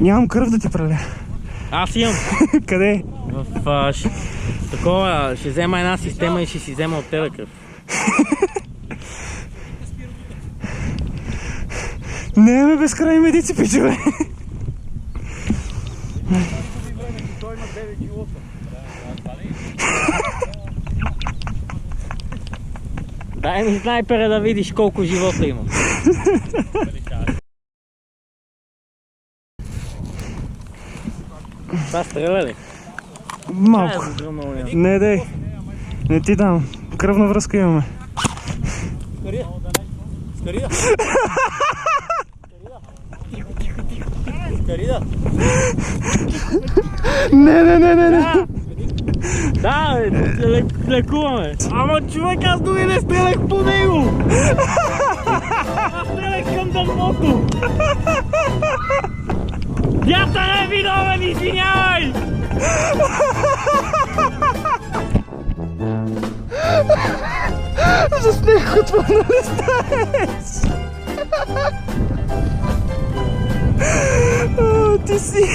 Нямам кръв да ти преля. Аз имам. Къде? Такова, ще взема една система и ще си взема от тебе кръв. Не имаме безкрайни медици, пичове. Той има 9 живота. Дай ми снайпера да видиш колко живота имам. Това стреля ли? Малко. Не дай. Не ти дам. Кръвна връзка имаме. Скория. Скория. Скория. Не. Да, лекуваме. Ама човек, аз дори не стрелях по него. Аз стрелях към дървото. Дята не е виновен, извинявай! Заснех от това, нали знаеш? Ти си...